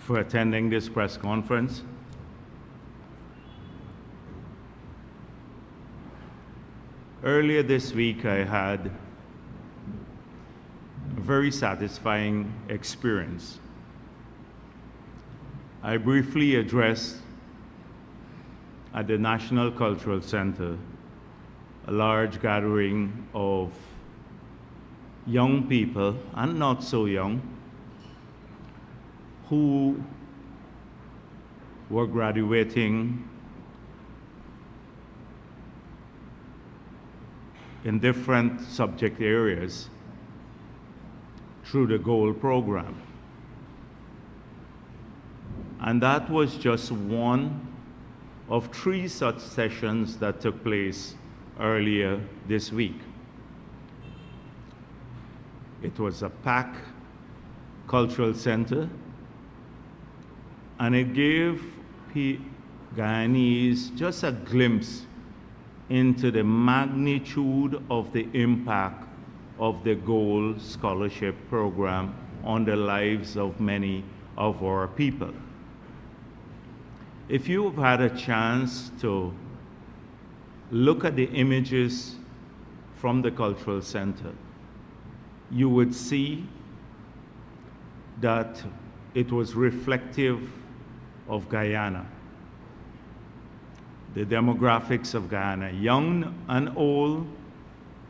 for attending this press conference. Earlier this week, I had a very satisfying experience. I briefly addressed at the National Cultural Center a large gathering of young people, and not so young, who were graduating in different subject areas through the GOLD program. And that was just one of 3 such sessions that took place earlier this week. It was a packed cultural center, and it gave Guyanese just a glimpse into the magnitude of the impact of the GOLD scholarship program on the lives of many of our people. If you've had a chance to look at the images from the cultural center, you would see that it was reflective of Guyana, the demographics of Guyana, young and old,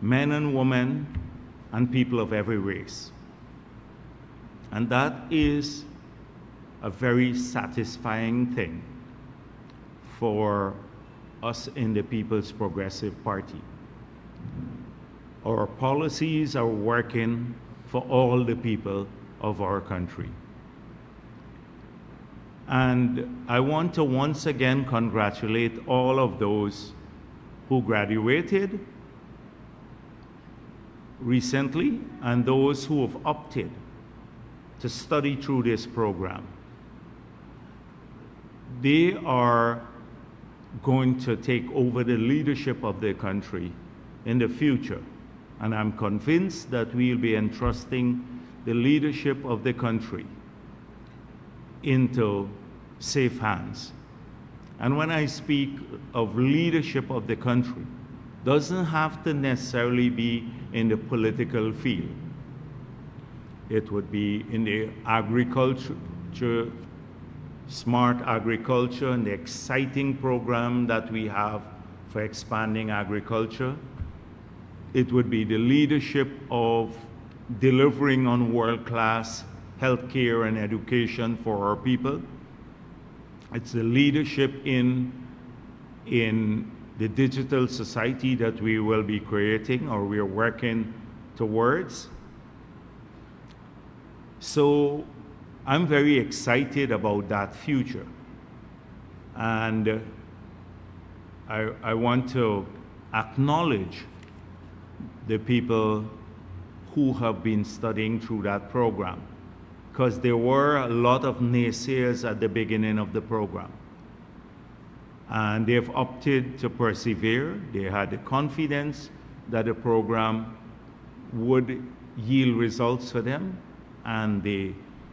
men and women, and people of every race. And that is a very satisfying thing for us in the People's Progressive Party. Our policies are working for all the people of our country. And I want to once again congratulate all of those who graduated recently and those who have opted to study through this program. They are going to take over the leadership of the country in the future. And I'm convinced that we'll be entrusting the leadership of the country into safe hands. And when I speak of leadership of the country, doesn't have to necessarily be in the political field. It would be in the agriculture, smart agriculture, and the exciting program that we have for expanding agriculture. It would be the leadership of delivering on world-class healthcare and education for our people. It's the leadership in the digital society that we will be creating, or we are working towards. So I'm very excited about that future. And I want to acknowledge the people who have been studying through that program, because there were a lot of naysayers at the beginning of the program. And they've opted to persevere. They had the confidence that the program would yield results for them, and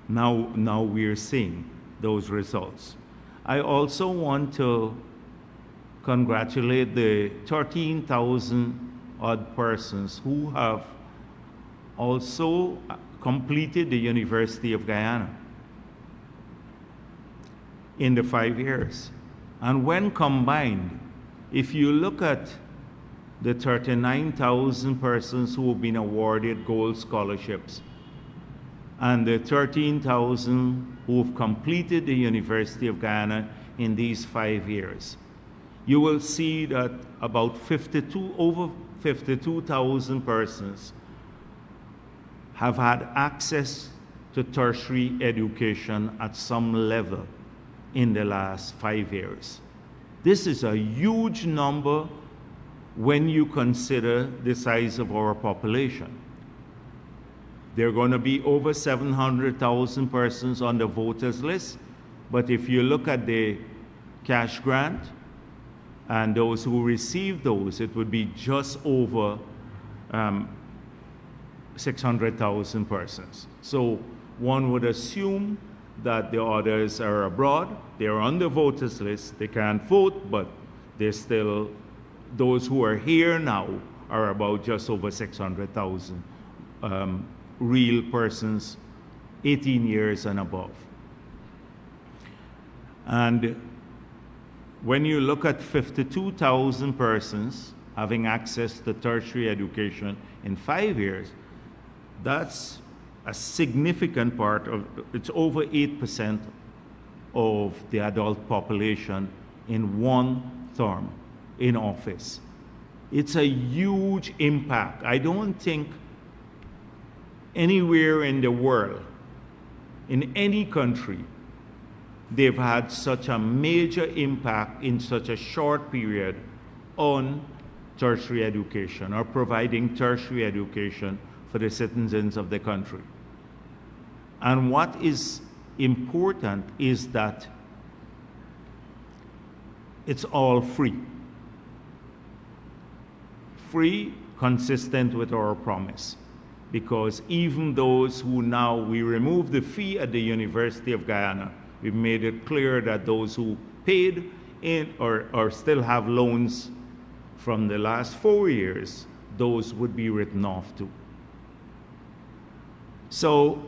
now we're seeing those results. I also want to congratulate the 13,000 odd persons who have also completed the University of Guyana in the 5 years. And when combined, if you look at the 39,000 persons who have been awarded GOLD scholarships and the 13,000 who have completed the University of Guyana in these 5 years, you will see that about over 52,000 persons have had access to tertiary education at some level in the last 5 years. This is a huge number when you consider the size of our population. There are going to be over 700,000 persons on the voters list, but if you look at the cash grant and those who receive those, it would be just over 600,000 persons. So one would assume that the others are abroad. They're on the voters list. They can't vote, but they're still, those who are here now are about just over 600,000 real persons 18 years and above. And when you look at 52,000 persons having access to tertiary education in 5 years, that's a significant part of, it's over 8% of the adult population in one term in office. It's a huge impact. I don't think anywhere in the world, in any country, they've had such a major impact in such a short period on tertiary education or providing tertiary education for the citizens of the country. And what is important is that it's all free. Free, consistent with our promise. Because even those who now, we remove the fee at the University of Guyana, we've made it clear that those who paid in or still have loans from the last 4 years, those would be written off too. So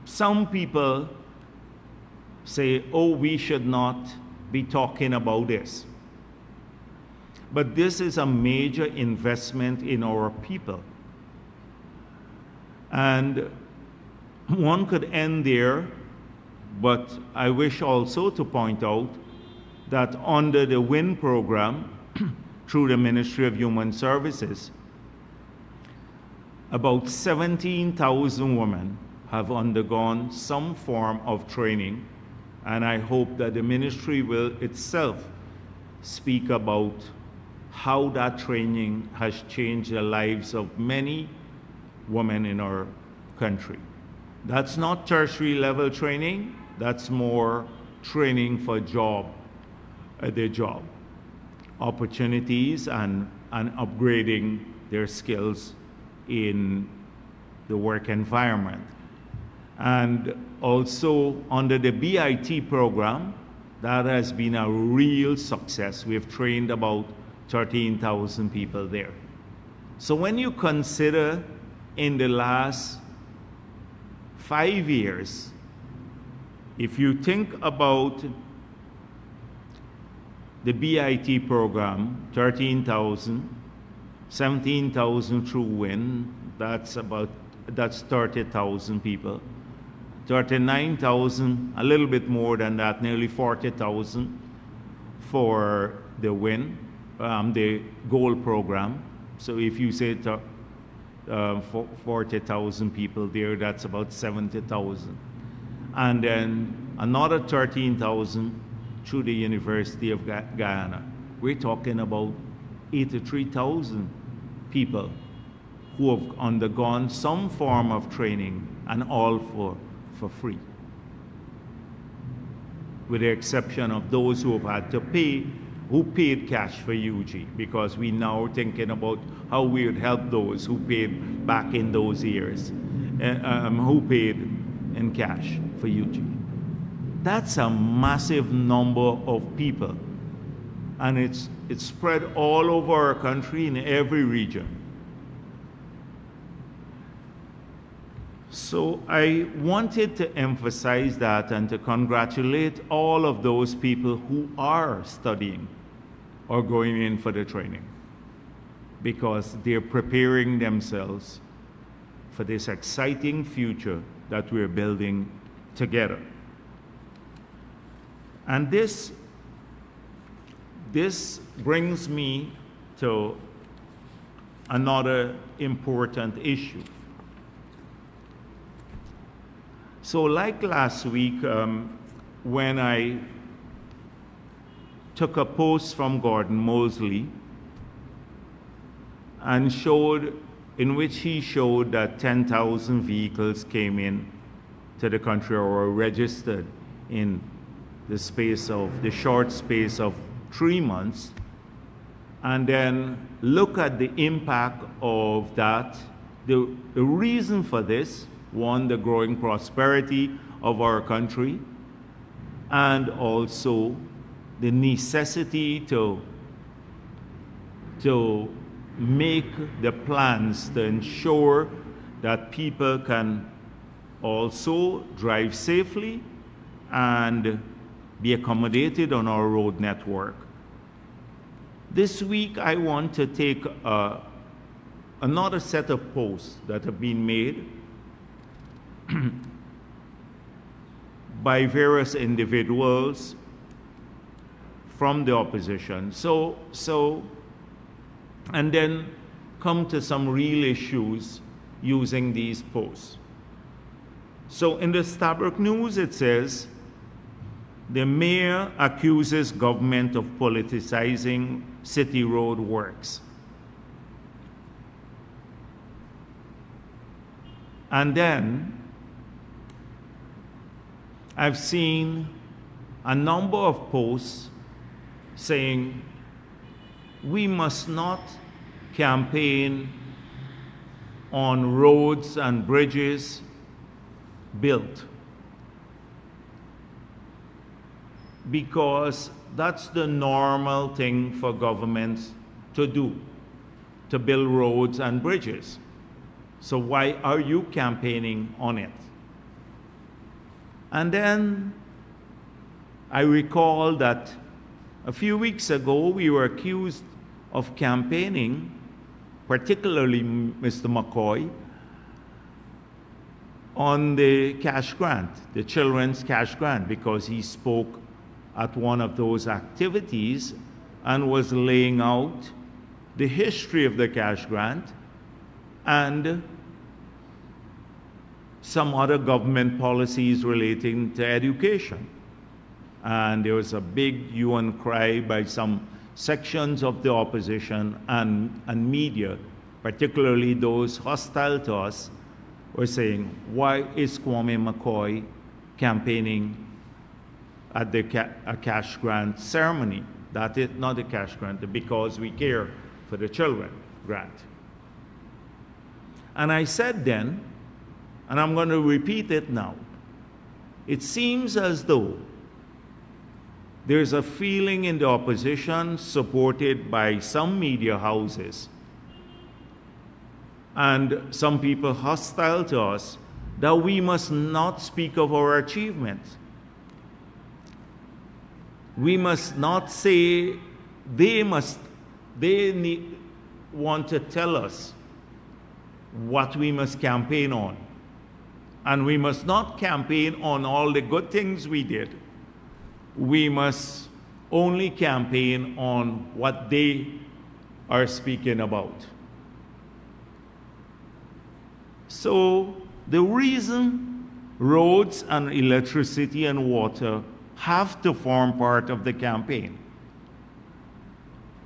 some people say, oh, we should not be talking about this. But this is a major investment in our people. And one could end there, but I wish also to point out that under the WIN program, through the Ministry of Human Services, about 17,000 women have undergone some form of training, and I hope that the ministry will itself speak about how that training has changed the lives of many women in our country. That's not tertiary level training, that's more training for their job opportunities and upgrading their skills in the work environment. And also under the BIT program, that has been a real success. We've trained about 13,000 people there. So when you consider in the last 5 years, if you think about the BIT program, 13,000, 17,000 through WIN, that's 30,000 people. 39,000, a little bit more than that, nearly 40,000 for the WIN, the gold program. So if you say 40,000 people there, that's about 70,000. And then another 13,000 through the University of Guyana. We're talking about 83,000 people who have undergone some form of training, and all for free, with the exception of those who have had to pay, who paid cash for UG, because we now are thinking about how we would help those who paid back in those years, who paid in cash for UG. That's a massive number of people, and it's spread all over our country in every region. So I wanted to emphasize that and to congratulate all of those people who are studying or going in for the training, because they're preparing themselves for this exciting future that we're building together. And this brings me to another important issue. So like last week, when I took a post from Gordon Mosley and in which he showed that 10,000 vehicles came in to the country or were registered in the short space of 3 months, and then look at the impact of that. The reason for this, one, the growing prosperity of our country, and also the necessity to make the plans to ensure that people can also drive safely and be accommodated on our road network. This week I want to take another set of posts that have been made by various individuals from the opposition. And then come to some real issues using these posts. So in the Stabroek News it says, the mayor accuses government of politicizing city road works. And then I've seen a number of posts saying we must not campaign on roads and bridges built, because that's the normal thing for governments to do, to build roads and bridges. So why are you campaigning on it? And then I recall that a few weeks ago we were accused of campaigning, particularly Mr. McCoy, on the cash grant, the children's cash grant, because he spoke at one of those activities and was laying out the history of the cash grant and some other government policies relating to education. And there was a big hue and cry by some sections of the opposition and media, particularly those hostile to us, were saying, why is Kwame McCoy campaigning at a cash grant ceremony? That is not a cash grant, the Because We Care for the Children grant. And I said then, and I'm going to repeat it now, it seems as though there's a feeling in the opposition, supported by some media houses and some people hostile to us, that we must not speak of our achievements. We must not say they want to tell us what we must campaign on. And we must not campaign on all the good things we did. We must only campaign on what they are speaking about. So the reason roads and electricity and water have to form part of the campaign,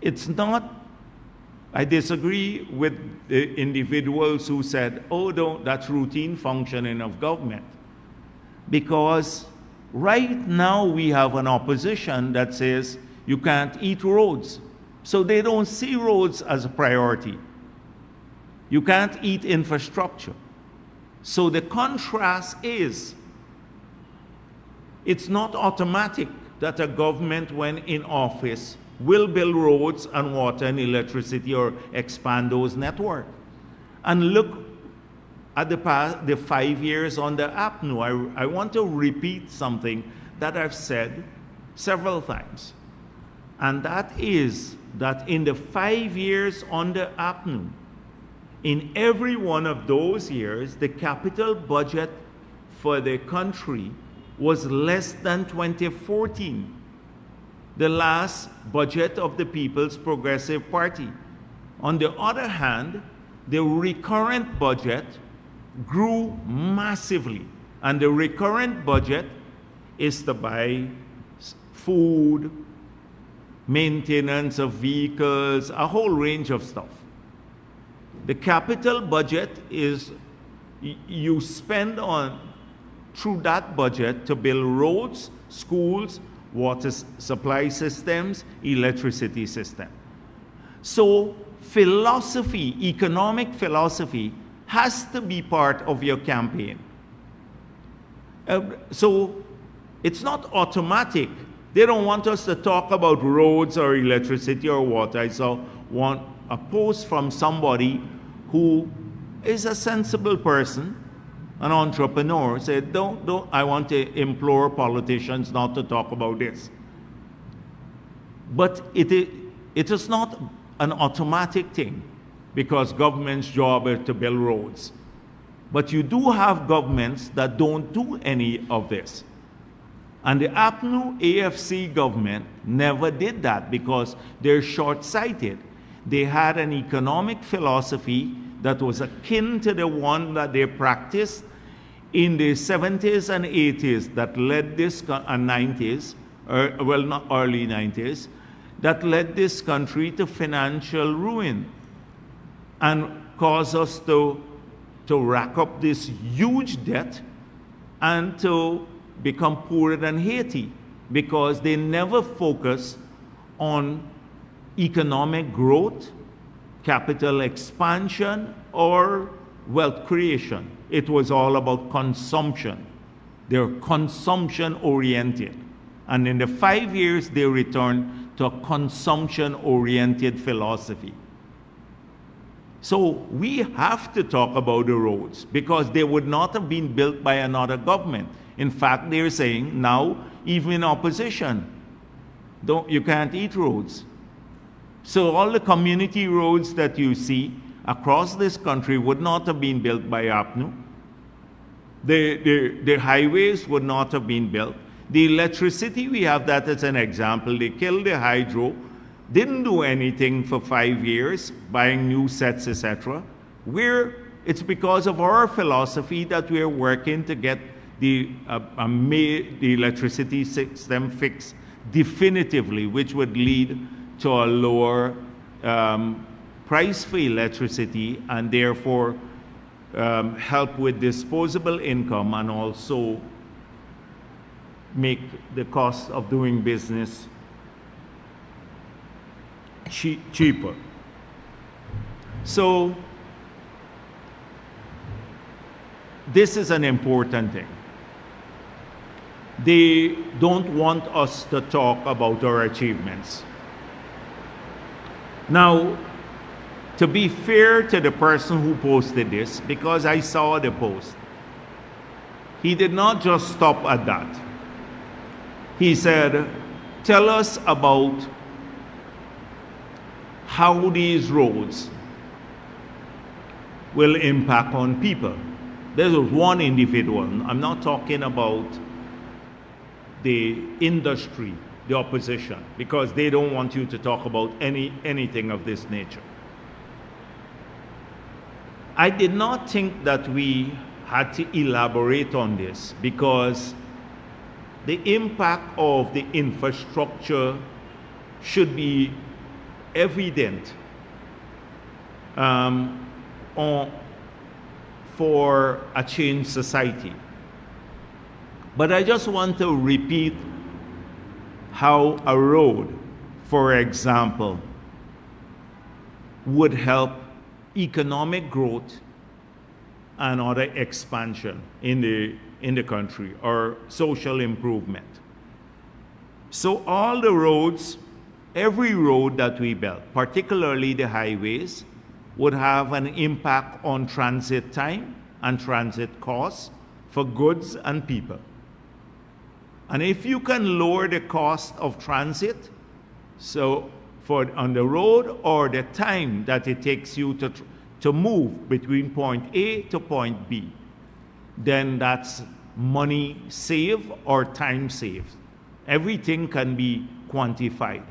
it's not, I disagree with the individuals who said, oh, that's routine functioning of government. Because right now we have an opposition that says you can't eat roads. So they don't see roads as a priority. You can't eat infrastructure. So the contrast is, it's not automatic that a government, when in office, will build roads and water and electricity or expand those networks. And look at the 5 years on the APNU. I want to repeat something that I've said several times. And that is that in the 5 years on the APNU, in every one of those years, the capital budget for the country was less than 2014, the last budget of the People's Progressive Party. On the other hand, the recurrent budget grew massively, and the recurrent budget is to buy food, maintenance of vehicles, a whole range of stuff. The capital budget is, you spend on through that budget to build roads, schools, water supply systems, electricity system. So philosophy, economic philosophy, has to be part of your campaign. So it's not automatic. They don't want us to talk about roads or electricity or water. I saw a post from somebody who is a sensible person, an entrepreneur, said, don't, I want to implore politicians not to talk about this. But it is not an automatic thing, because government's job is to build roads. But you do have governments that don't do any of this. And the APNU AFC government never did that because they're short-sighted. They had an economic philosophy that was akin to the one that they practiced in the 70s and 80s that led this, and 90s, well, not early 90s, that led this country to financial ruin and caused us to rack up this huge debt and to become poorer than Haiti, because they never focus on economic growth, capital expansion, or wealth creation. It was all about consumption. They're consumption oriented. And in the 5 years, they returned to a consumption oriented philosophy. So we have to talk about the roads, because they would not have been built by another government. In fact, they're saying now, even in opposition, you can't eat roads. So all the community roads that you see across this country would not have been built by APNU. The highways would not have been built. The electricity, we have that as an example. They killed the hydro, didn't do anything for 5 years, buying new sets, etc. It's because of our philosophy that we're working to get the electricity system fixed definitively, which would lead to a lower price for electricity, and therefore help with disposable income, and also make the cost of doing business cheaper. So this is an important thing. They don't want us to talk about our achievements. Now, to be fair to the person who posted this, because I saw the post, he did not just stop at that. He said, tell us about how these roads will impact on people. There was one individual. I'm not talking about the industry, the opposition, because they don't want you to talk about anything of this nature. I did not think that we had to elaborate on this, because the impact of the infrastructure should be evident for a changed society. But I just want to repeat how a road, for example, would help economic growth and other expansion in the country, or social improvement. So all the roads, every road that we build, particularly the highways, would have an impact on transit time and transit costs for goods and people. And if you can lower the cost of transit, so on the road, or the time that it takes you to move between point A to point B, then that's money saved or time saved. Everything can be quantified,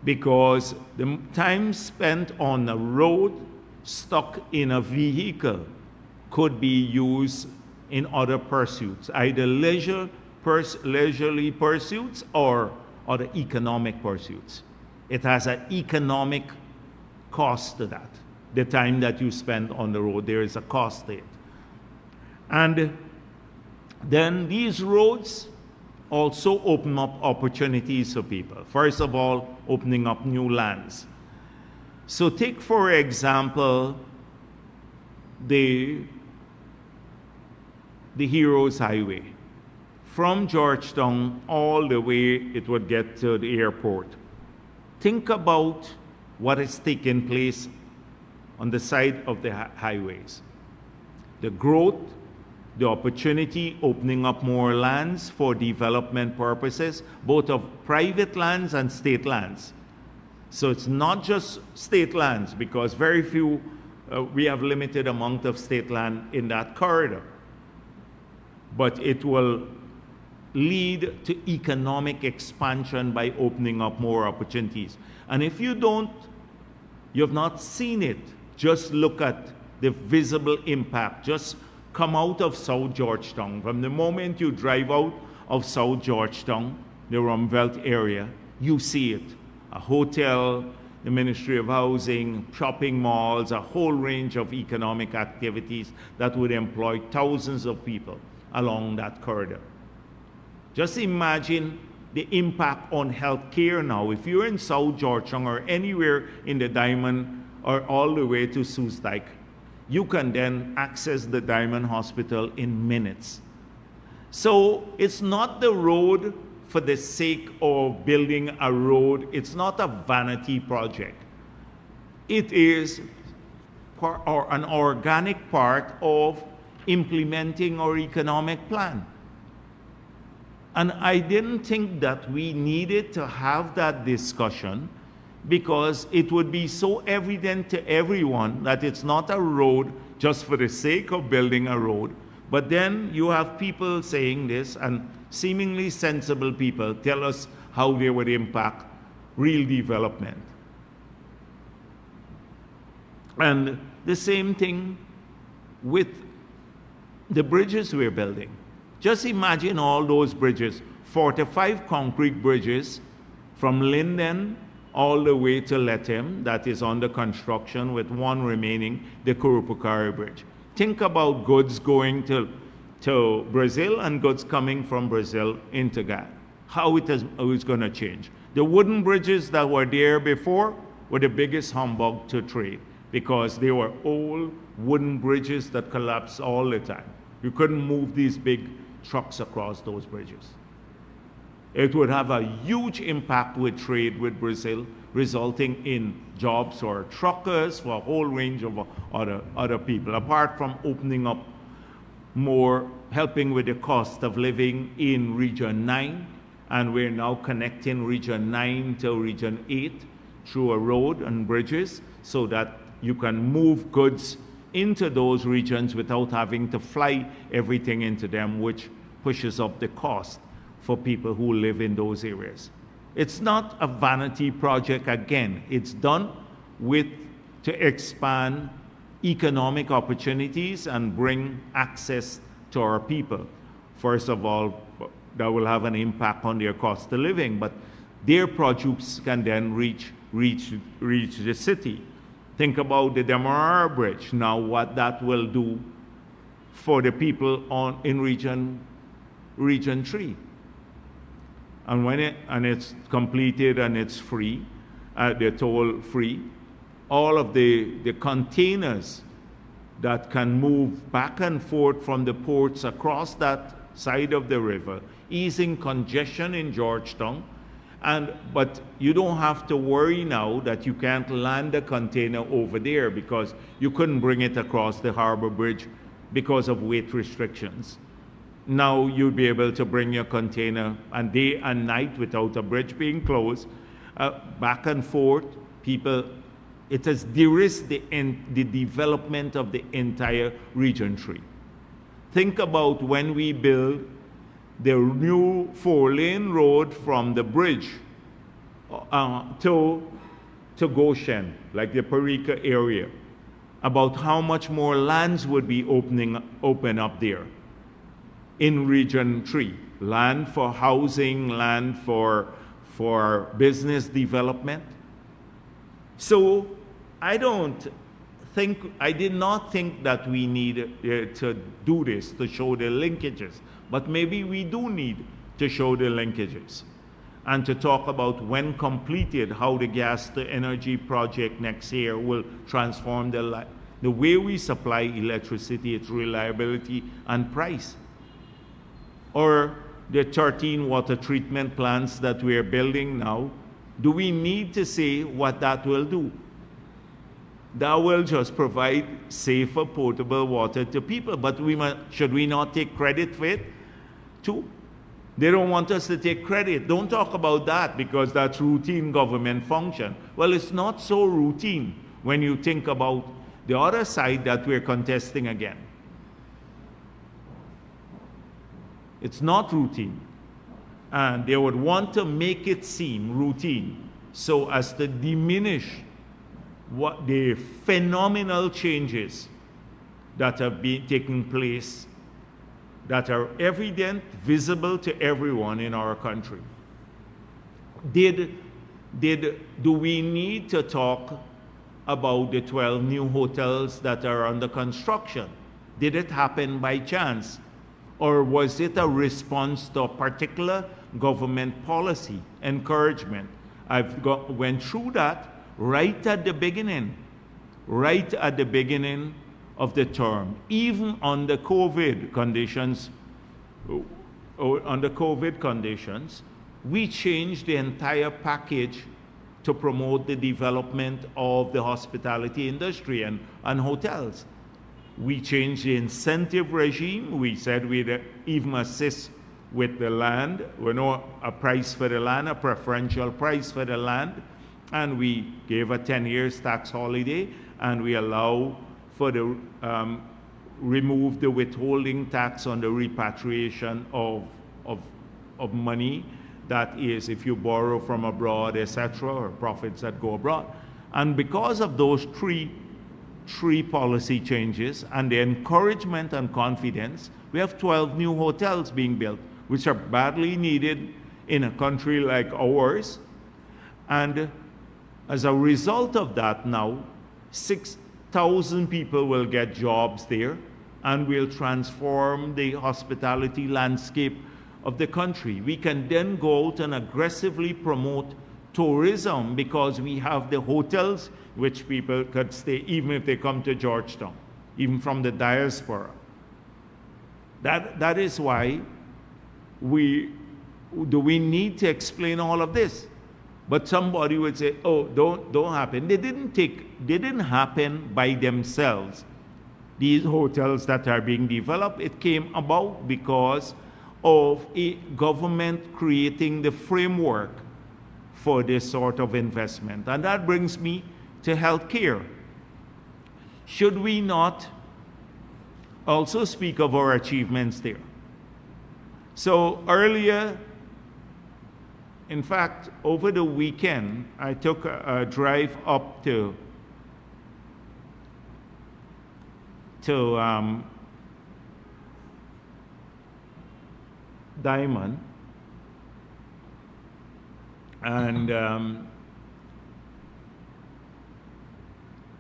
because the time spent on the road stuck in a vehicle could be used in other pursuits, either leisurely pursuits or other economic pursuits. It has an economic cost to that. The time that you spend on the road, there is a cost to it. And then these roads also open up opportunities for people. First of all, opening up new lands. So take, for example, the the Heroes Highway. From Georgetown all the way it would get to the airport. Think about what is taking place on the side of the highways. The growth, the opportunity, opening up more lands for development purposes, both of private lands and state lands. So it's not just state lands, because very few, we have limited amount of state land in that corridor. But it will lead to economic expansion by opening up more opportunities. And if you have not seen it, just look at the visible impact. Just come out of South Georgetown. From the moment you drive out of South Georgetown, the Rumvelt area, you see it. A hotel, the Ministry of Housing, shopping malls, a whole range of economic activities that would employ thousands of people along that corridor. Just imagine the impact on healthcare now. If you're in South Georgetown or anywhere in the Diamond or all the way to Soesdijk, you can then access the Diamond Hospital in minutes. So it's not the road for the sake of building a road. It's not a vanity project. It is an organic part of implementing our economic plan. And I didn't think that we needed to have that discussion, because it would be so evident to everyone that it's not a road just for the sake of building a road. But then you have people saying this, and seemingly sensible people tell us how they would impact real development. And the same thing with the bridges we're building. Just imagine all those bridges, 45 concrete bridges from Linden all the way to Lethem that is under construction, with one remaining, the Kurupukari Bridge. Think about goods going to Brazil and goods coming from Brazil into Ghana. How it's going to change. The wooden bridges that were there before were the biggest humbug to trade, because they were old wooden bridges that collapsed all the time. You couldn't move these big trucks across those bridges. It would have a huge impact with trade with Brazil, resulting in jobs for truckers, for a whole range of other people, apart from opening up more, helping with the cost of living in Region 9. And we're now connecting Region 9 to Region 8 through a road and bridges, so that you can move goods into those regions without having to fly everything into them, which pushes up the cost for people who live in those areas. It's not a vanity project again. It's done to expand economic opportunities and bring access to our people. First of all, that will have an impact on their cost of living, but their produce can then reach the city. Think about the Demerara Bridge, now what that will do for the people in Region 3. And when it's completed and it's free, they're toll free, all of the containers that can move back and forth from the ports across that side of the river, easing congestion in Georgetown. But you don't have to worry now that you can't land a container over there, because you couldn't bring it across the harbor bridge because of weight restrictions. Now you'll be able to bring your container and day and night without a bridge being closed, back and forth. It has de-risked the development of the entire Region 3. Think about when we build the new 4-lane road from the bridge to Goshen, like the Parika area, about how much more lands would be open up there in Region 3. Land for housing, land for business development. So I did not think that we needed to do this to show the linkages, but maybe we do need to show the linkages and to talk about, when completed, how the gas to energy project next year will transform the way we supply electricity, its reliability and price. or the 13 water treatment plants that we are building now, do we need to say what that will do? That will just provide safer, potable water to people. But should we not take credit for it too? They don't want us to take credit. Don't talk about that because that's routine government function. Well, it's not so routine when you think about the other side that we're contesting again. It's not routine. And they would want to make it seem routine so as to diminish what the phenomenal changes that have been taking place that are evident, visible to everyone in our country. Do we need to talk about the 12 new hotels that are under construction? Did it happen by chance? Or was it a response to a particular government policy, encouragement? Went through that right at the beginning of the term, even under COVID conditions. We changed the entire package to promote the development of the hospitality industry and hotels. We changed the incentive regime. We said we'd even assist with the land. We know a price for the land, a preferential price for the land, and we gave a 10 years tax holiday, and we allow for the remove the withholding tax on the repatriation of money. That is, if you borrow from abroad, etc., or profits that go abroad. And because of those three policy changes and the encouragement and confidence, we have 12 new hotels being built, which are badly needed in a country like ours. And as a result of that, now 6,000 people will get jobs there, and will transform the hospitality landscape of the country. We can then go out and aggressively promote tourism because we have the hotels which people could stay even if they come to Georgetown, even from the diaspora. That is why we need to explain all of this. But somebody would say, oh, don't happen. They didn't happen by themselves. These hotels that are being developed, it came about because of a government creating the framework for this sort of investment. And that brings me to healthcare. Should we not also speak of our achievements there? So earlier, in fact, over the weekend, I took a drive up to Diamond, and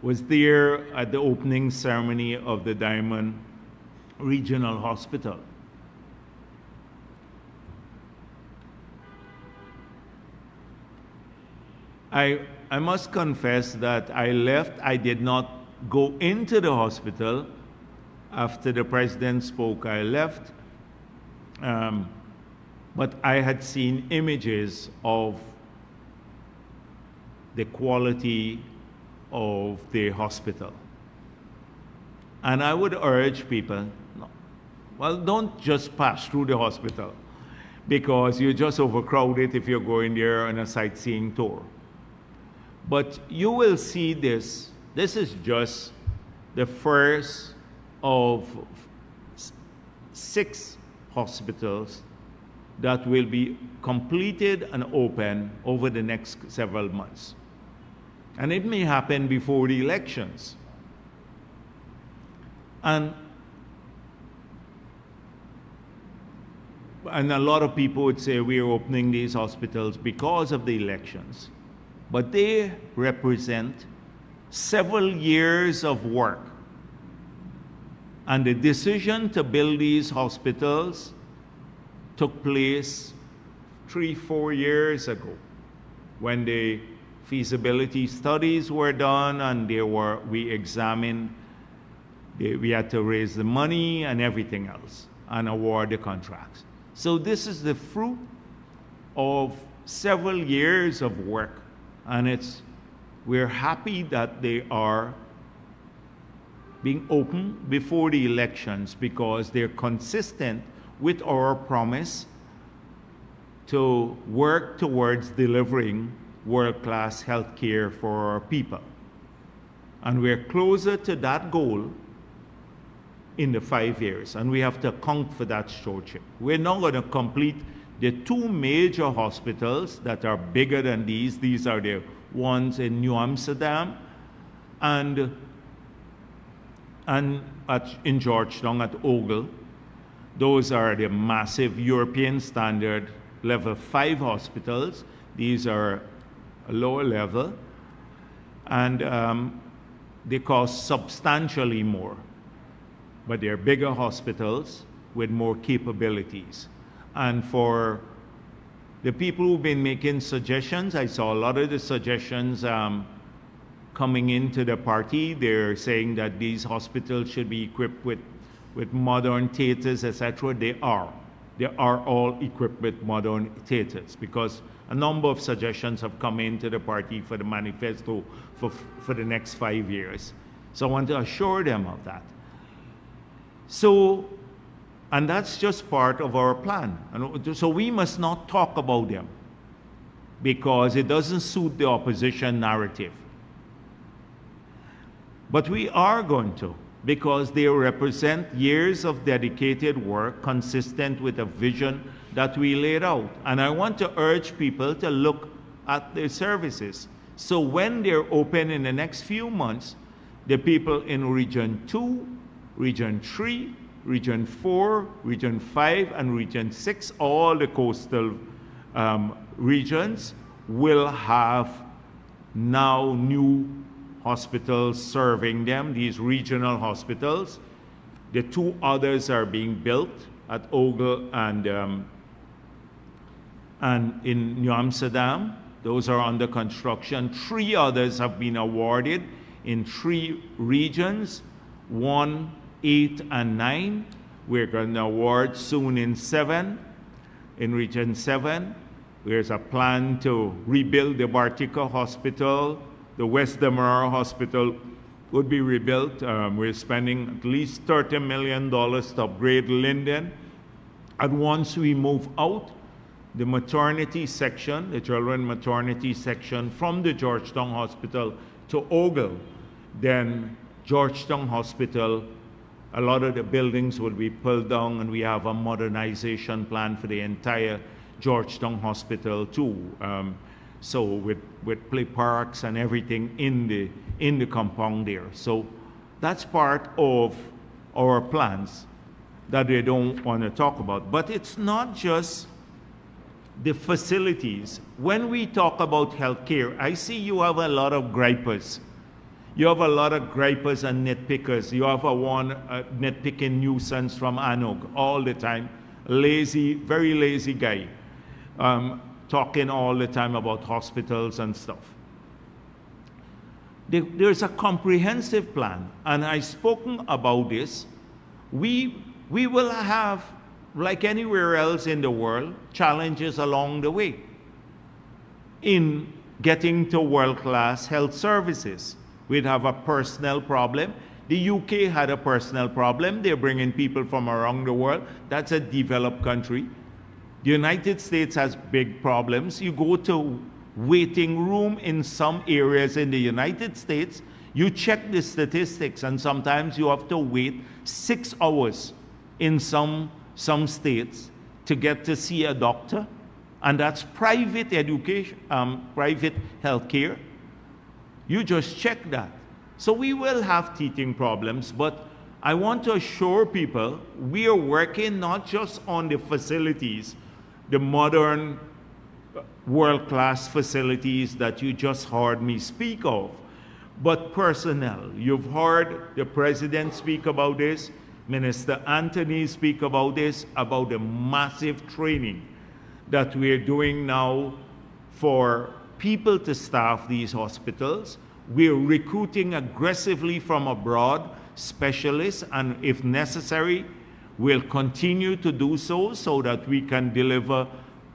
was there at the opening ceremony of the Diamond Regional Hospital. I must confess that I did not go into the hospital after the president spoke. I left, but I had seen images of the quality of the hospital. And I would urge people, don't just pass through the hospital because you're just overcrowded if you're going there on a sightseeing tour. But you will see this. This is just the first of 6 hospitals that will be completed and open over the next several months. And it may happen before the elections. And a lot of people would say we're opening these hospitals because of the elections. But they represent several years of work. And the decision to build these hospitals took place 3-4 years ago when the feasibility studies were done and we examined, we had to raise the money and everything else and award the contracts. So this is the fruit of several years of work, and we're happy that they are being open before the elections because they're consistent with our promise to work towards delivering world-class health care for our people. And we're closer to that goal in the 5 years, and we have to account for that stewardship. We're not going to complete the 2 major hospitals that are bigger than these. These are the ones in New Amsterdam and in Georgetown at Ogle. Those are the massive European standard level 5 hospitals. These are a lower level, and they cost substantially more, but they're bigger hospitals with more capabilities. And for the people who've been making suggestions, I saw a lot of the suggestions coming into the party. They're saying that these hospitals should be equipped with modern theaters, etc. They are all equipped with modern theaters, because a number of suggestions have come into the party for the manifesto for the next 5 years. So I want to assure them of that. So, and that's just part of our plan. And so we must not talk about them because it doesn't suit the opposition narrative. But we are going to, because they represent years of dedicated work consistent with a vision that we laid out. And I want to urge people to look at their services. So when they're open in the next few months, the people in Region 2, Region 3, Region 4, Region 5, and Region 6, all the coastal regions, will have now new hospitals serving them, these regional hospitals. The 2 others are being built at Ogle and in New Amsterdam. Those are under construction. 3 others have been awarded in 3 regions, 1, 8, and 9. We're going to award soon in 7. In Region 7, there's a plan to rebuild the Bartica Hospital. The West Demerara Hospital would be rebuilt. We're spending at least $30 million to upgrade Linden. And once we move out the maternity section, the children maternity section from the Georgetown Hospital to Ogle, then Georgetown Hospital, a lot of the buildings will be pulled down, and we have a modernization plan for the entire Georgetown Hospital too. So with play parks and everything in the compound there. So that's part of our plans that they don't want to talk about. But it's not just the facilities. When we talk about healthcare, I see you have a lot of gripers. You have a lot of gripers and nitpickers. You have one nitpicking nuisance from Anog all the time. Lazy, very lazy guy. Talking all the time about hospitals and stuff. There's a comprehensive plan, and I've spoken about this. We will have, like anywhere else in the world, challenges along the way in getting to world-class health services. We'd have a personnel problem. The UK had a personnel problem. They're bringing people from around the world. That's a developed country. The United States has big problems. You go to waiting room in some areas in the United States, you check the statistics, and sometimes you have to wait 6 hours in some states to get to see a doctor, and that's private education, private healthcare. You just check that. So we will have teething problems, but I want to assure people we are working not just on the facilities, the modern world-class facilities that you just heard me speak of, but personnel. You've heard the President speak about this, Minister Anthony speak about this, about the massive training that we're doing now for people to staff these hospitals. We're recruiting aggressively from abroad, specialists, and if necessary, We'll continue to do so so that we can deliver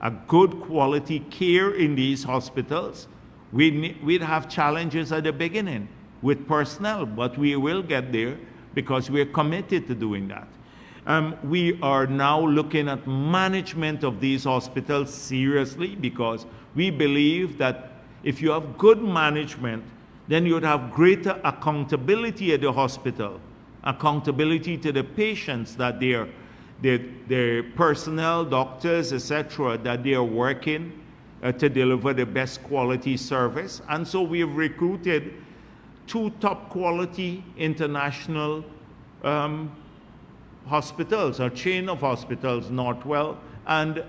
a good quality care in these hospitals. We'd have challenges at the beginning with personnel, but we will get there because we're committed to doing that. We are now looking at management of these hospitals seriously because we believe that if you have good management, then you would have greater accountability at the hospital, accountability to the patients that their personnel, doctors, etc., that they are working to deliver the best quality service. And so we have recruited 2 top quality international hospitals, a chain of hospitals, Northwell and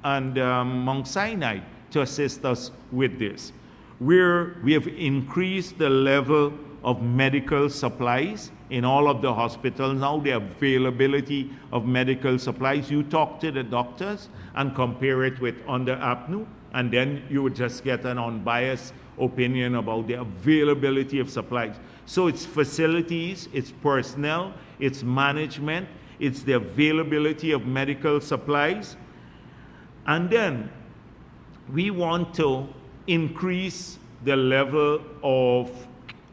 Mount Sinai, to assist us with this. We have increased the level of medical supplies in all of the hospitals. Now the availability of medical supplies, you talk to the doctors and compare it with under APNU, and then you would just get an unbiased opinion about the availability of supplies. So it's facilities, it's personnel, it's management, it's the availability of medical supplies. And then we want to increase the level of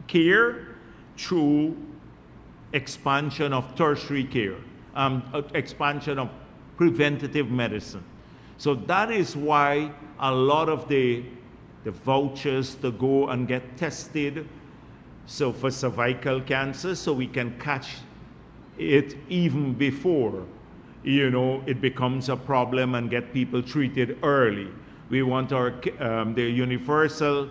care through expansion of tertiary care, expansion of preventative medicine. So that is why a lot of the vouchers to go and get tested, so for cervical cancer, so we can catch it even before, it becomes a problem and get people treated early. We want the universal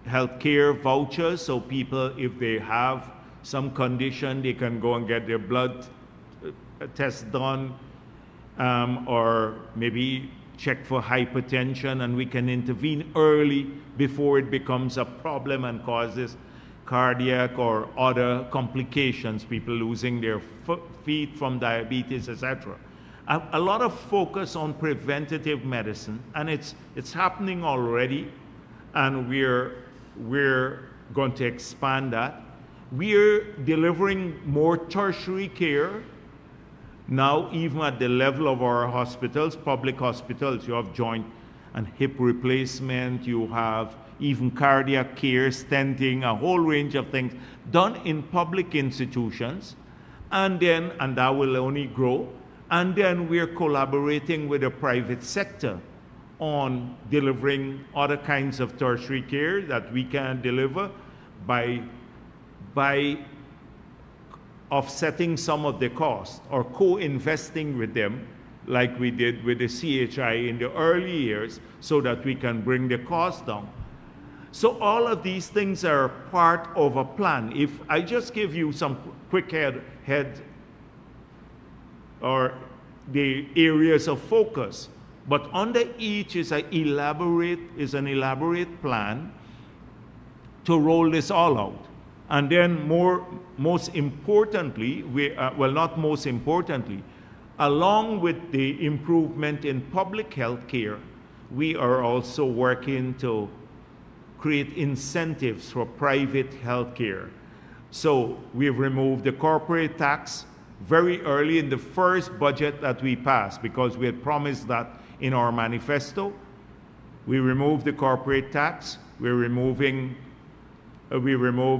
health care vouchers, so people, if they have some condition, they can go and get their blood test done, or maybe check for hypertension, and we can intervene early before it becomes a problem and causes cardiac or other complications, people losing their feet from diabetes, etc. A lot of focus on preventative medicine, and it's happening already, and we're going to expand that. We're delivering more tertiary care now, even at the level of our hospitals, public hospitals. You have joint and hip replacement, you have even cardiac care, stenting, a whole range of things done in public institutions, and that will only grow. And then we're collaborating with the private sector on delivering other kinds of tertiary care that we can deliver by offsetting some of the cost or co-investing with them, like we did with the CHI in the early years, so that we can bring the cost down. So all of these things are part of a plan. If I just give you some quick head or the areas of focus, but under each is an elaborate plan to roll this all out. And then most importantly, not most importantly, along with the improvement in public health care, we are also working to create incentives for private health care. So we've removed the corporate tax very early in the first budget that we passed, because we had promised that in our manifesto. We removed the corporate tax. We removed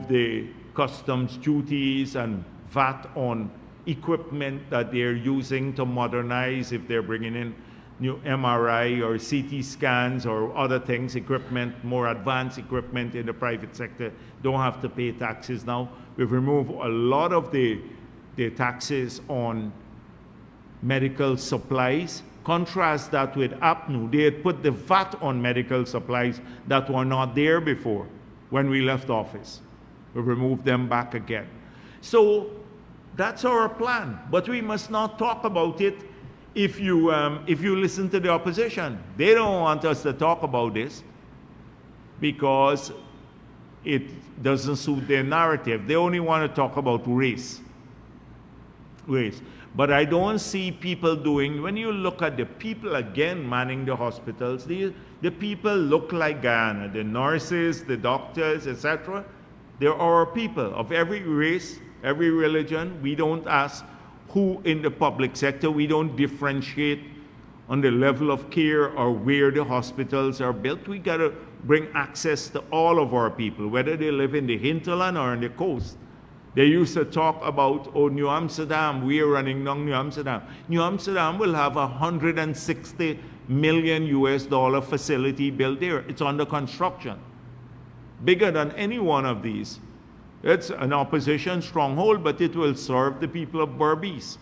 the customs duties and VAT on equipment that they're using to modernize if they're bringing in new MRI or CT scans or other things, equipment, more advanced equipment in the private sector, don't have to pay taxes now. We've removed a lot of the taxes on medical supplies. Contrast that with APNU. They had put the VAT on medical supplies that were not there before when we left office. We removed them back again. So that's our plan. But we must not talk about it if you listen to the opposition. They don't want us to talk about this because it doesn't suit their narrative. They only want to talk about race. But I don't see people doing, when you look at the people again manning the hospitals, the people look like Guyana. The nurses, the doctors, etc. They're our people of every race, every religion. We don't ask who in the public sector, we don't differentiate on the level of care or where the hospitals are built. We got to bring access to all of our people, whether they live in the hinterland or on the coast. They used to talk about, oh, New Amsterdam, we are running down New Amsterdam. New Amsterdam will have a $160 million US facility built there. It's under construction. Bigger than any one of these. It's an opposition stronghold, but it will serve the people of Berbice.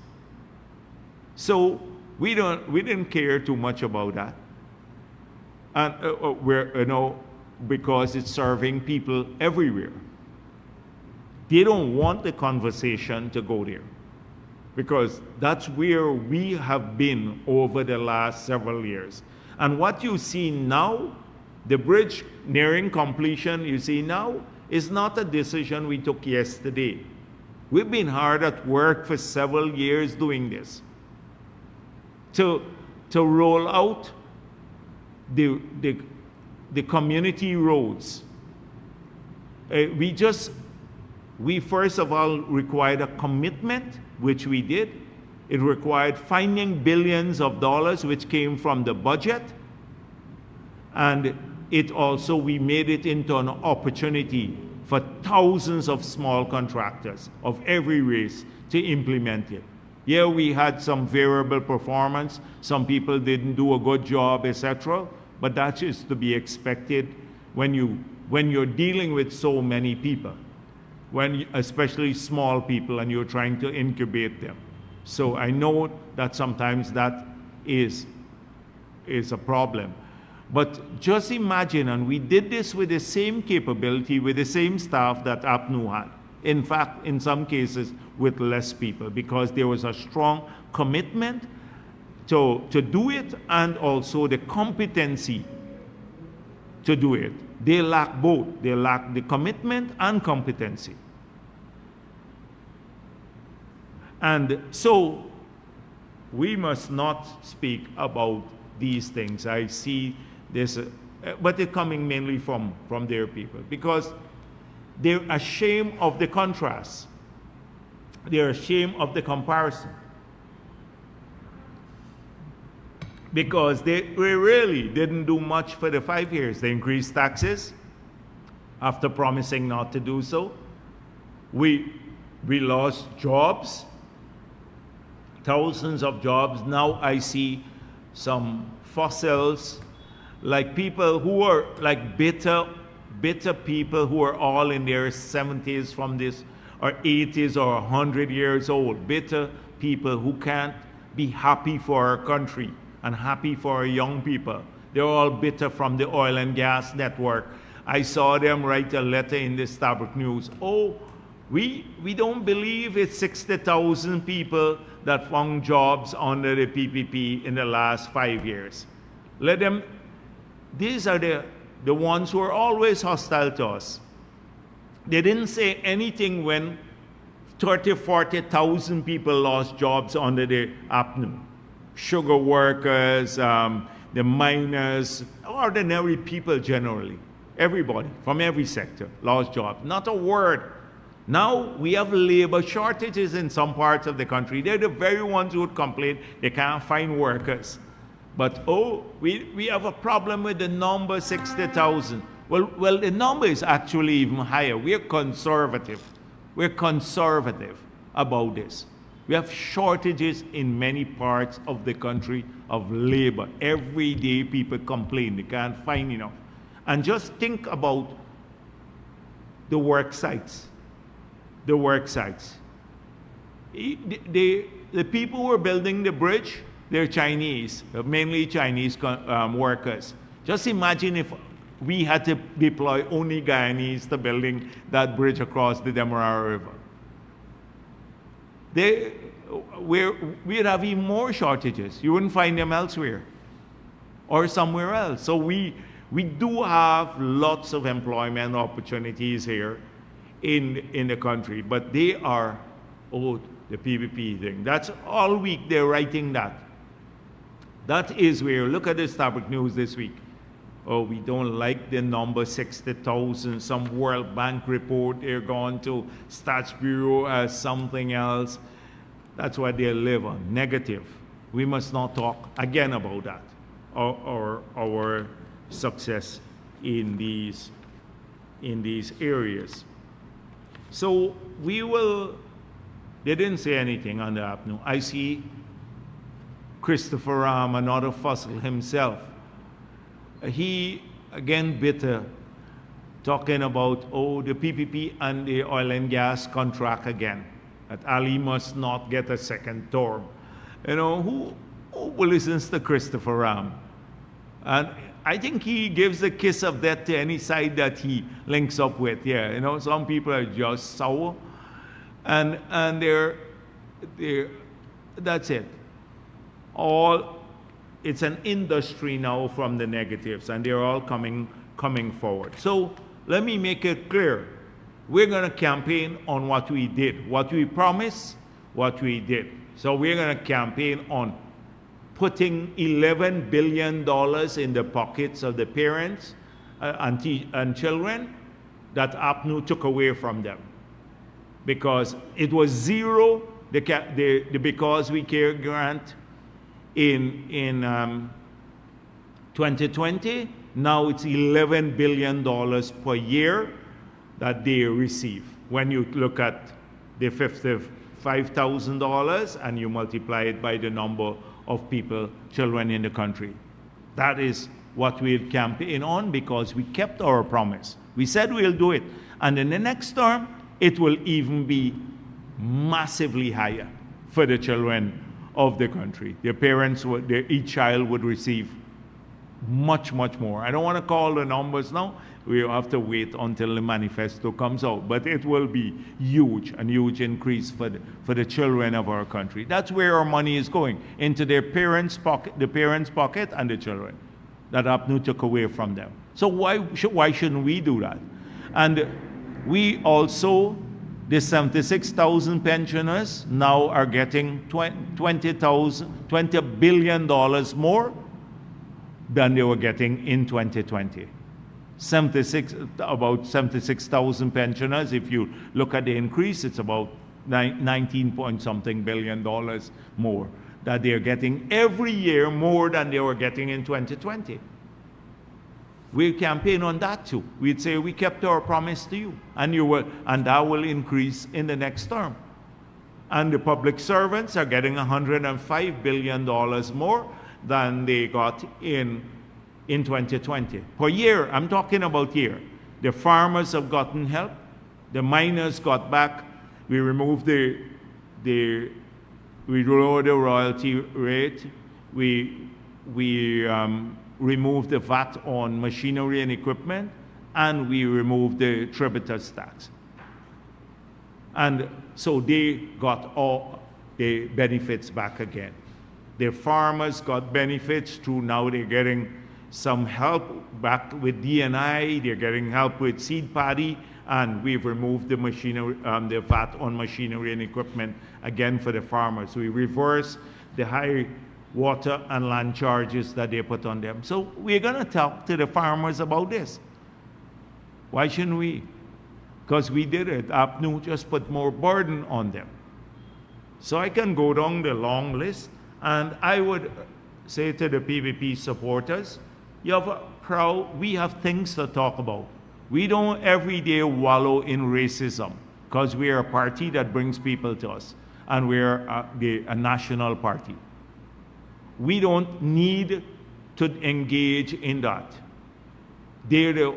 So we didn't care too much about that. And because it's serving people everywhere. They don't want the conversation to go there, because that's where we have been over the last several years. And what you see now, the bridge nearing completion, you see now, is not a decision we took yesterday. We've been hard at work for several years doing this. To roll out the community roads. We first of all required a commitment, which we did. It required finding billions of dollars, which came from the budget. And it also, we made it into an opportunity for thousands of small contractors of every race to implement it. Yeah, we had some variable performance. Some people didn't do a good job, etc. But that is to be expected when you're dealing with so many people, especially small people, and you're trying to incubate them. So I know that sometimes that is a problem. But just imagine, and we did this with the same capability, with the same staff that APNU had. In fact, in some cases, with less people, because there was a strong commitment to do it, and also the competency to do it. They lack both. They lack the commitment and competency. And so we must not speak about these things. I see this, but it's coming mainly from their people, because they're ashamed of the contrast. They're ashamed of the comparison. Because they really didn't do much for the 5 years. They increased taxes after promising not to do so. We lost jobs, thousands of jobs. Now I see some fossils, like people who are like bitter people who are all in their 70s from this, or 80s or 100 years old. Bitter people who can't be happy for our country and happy for our young people. They're all bitter from the oil and gas network. I saw them write a letter in the Starbuck News. Oh, we don't believe it's 60,000 people that found jobs under the PPP in the last 5 years. These are the ones who are always hostile to us. They didn't say anything when 30,000, 40,000 people lost jobs under the APNU. Sugar workers, the miners, ordinary people generally. Everybody from every sector lost jobs. Not a word. Now we have labor shortages in some parts of the country. They're the very ones who would complain they can't find workers. But we have a problem with the number 60,000. Well, the number is actually even higher. We're conservative. We're conservative about this. We have shortages in many parts of the country of labor. Every day people complain they can't find enough. And just think about the work sites. The work sites. The people who are building the bridge, they're Chinese, mainly Chinese workers. Just imagine if we had to deploy only Guyanese to building that bridge across the Demerara River. We'd have even more shortages. You wouldn't find them elsewhere or somewhere else. So we do have lots of employment opportunities here in the country, but they are, the PPP thing. That's all week they're writing that. That is where, look at the Starbuck News this week. Oh, we don't like the number 60,000, some World Bank report, they're going to Stats Bureau as something else. That's what they live on, negative. We must not talk again about that, or our success in these areas. So we will, they didn't say anything on the APNU. I see Christopher Ram, another fossil himself. He, again, bitter, talking about, oh, the PPP and the oil and gas contract again, that Ali must not get a second term. You know, who listens to Christopher Ram? And I think he gives a kiss of death to any side that he links up with. Yeah, you know, some people are just sour, and they're that's it. It's an industry now from the negatives, and they're all coming forward. So let me make it clear. We're going to campaign on what we did, what we promised, what we did. So we're going to campaign on putting $11 billion in the pockets of the parents and children that APNU took away from them. Because it was zero, the Because We Care grant in 2020, now it's $11 billion per year that they receive. When you look at the $55,000 and you multiply it by the number of people, children in the country. That is what we'll campaign on, because we kept our promise. We said we'll do it. And in the next term, it will even be massively higher for the children of the country. Their parents, each child would receive much, much more. I don't want to call the numbers now. We have to wait until the manifesto comes out. But it will be huge, a huge increase for the children of our country. That's where our money is going, into their parents' pocket, the parents' pocket, and the children that APNU took away from them. So why shouldn't we do that? And we also, the 76,000 pensioners now are getting $20 billion more than they were getting in 2020. About 76,000 pensioners. If you look at the increase, it's about 19 point something billion dollars more that they're getting every year, more than they were getting in 2020. We'll campaign on that too. We'd say we kept our promise to you, and that will increase in the next term. And the public servants are getting $105 billion more than they got in 2020. Per year, I'm talking about year. The farmers have gotten help. The miners got back. We removed we lowered the royalty rate. We removed the VAT on machinery and equipment, and we removed the tributous tax. And so they got all the benefits back again. The farmers got benefits through, now they're getting some help back with DNI, they're getting help with seed paddy, and we've removed the machinery, the VAT on machinery and equipment again for the farmers. We reversed the high water and land charges that they put on them. So we're going to talk to the farmers about this. Why shouldn't we? Because we did it. APNU just put more burden on them. So I can go down the long list, and I would say to the PPP supporters, we have things to talk about. We don't every day wallow in racism, because we are a party that brings people to us, and we're a national party. We don't need to engage in that. They're the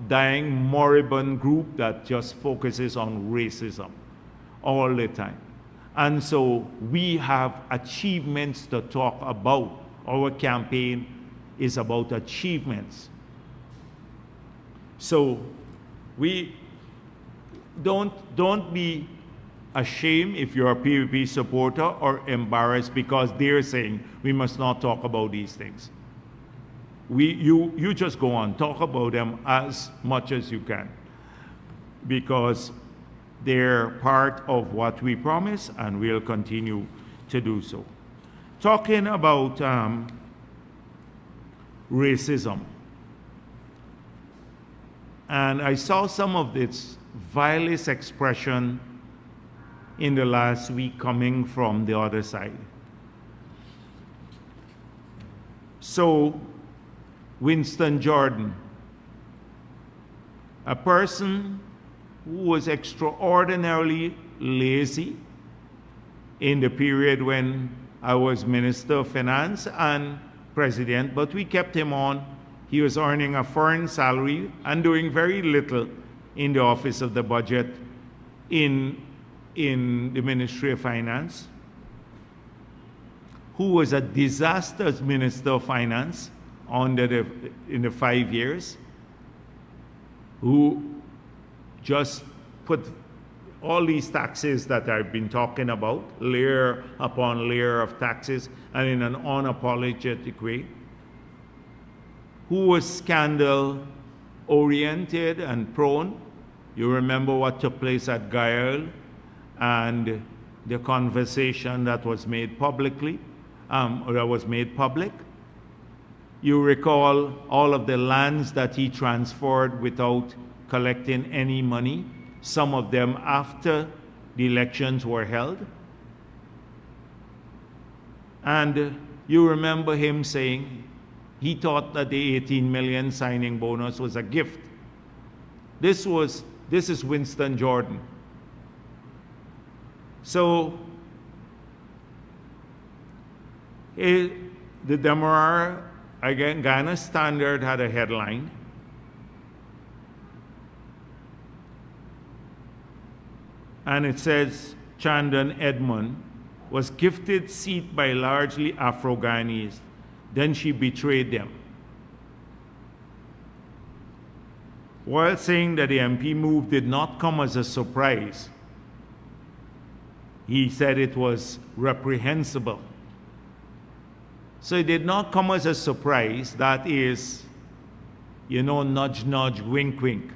dying, moribund group that just focuses on racism all the time. And so we have achievements to talk about. Our campaign is about achievements. So we don't be ashamed if you're a PPP supporter, or embarrassed because they're saying we must not talk about these things. You just go on, talk about them as much as you can, because they're part of what we promise, and we'll continue to do so. Talking about racism, and I saw some of its vilest expression in the last week coming from the other side. So, Winston Jordan, a person who was extraordinarily lazy in the period when I was Minister of Finance and President, but we kept him on. He was earning a foreign salary and doing very little in the Office of the Budget in the Ministry of Finance, who was a disaster as Minister of Finance in the 5 years, who just put all these taxes that I've been talking about, layer upon layer of taxes, and in an unapologetic way, who was scandal-oriented and prone. You remember what took place at Gael and the conversation that was made publicly, that was made public. You recall all of the lands that he transferred without collecting any money, some of them after the elections were held. And you remember him saying he thought that the 18 million signing bonus was a gift. This is Winston Jordan. So the Demerara, again, Ghana Standard had a headline. And it says, Chandan Edmond was gifted seat by largely Afro-Guyanese. Then she betrayed them. While saying that the MP move did not come as a surprise, he said it was reprehensible. So it did not come as a surprise. That is, nudge, nudge, wink, wink.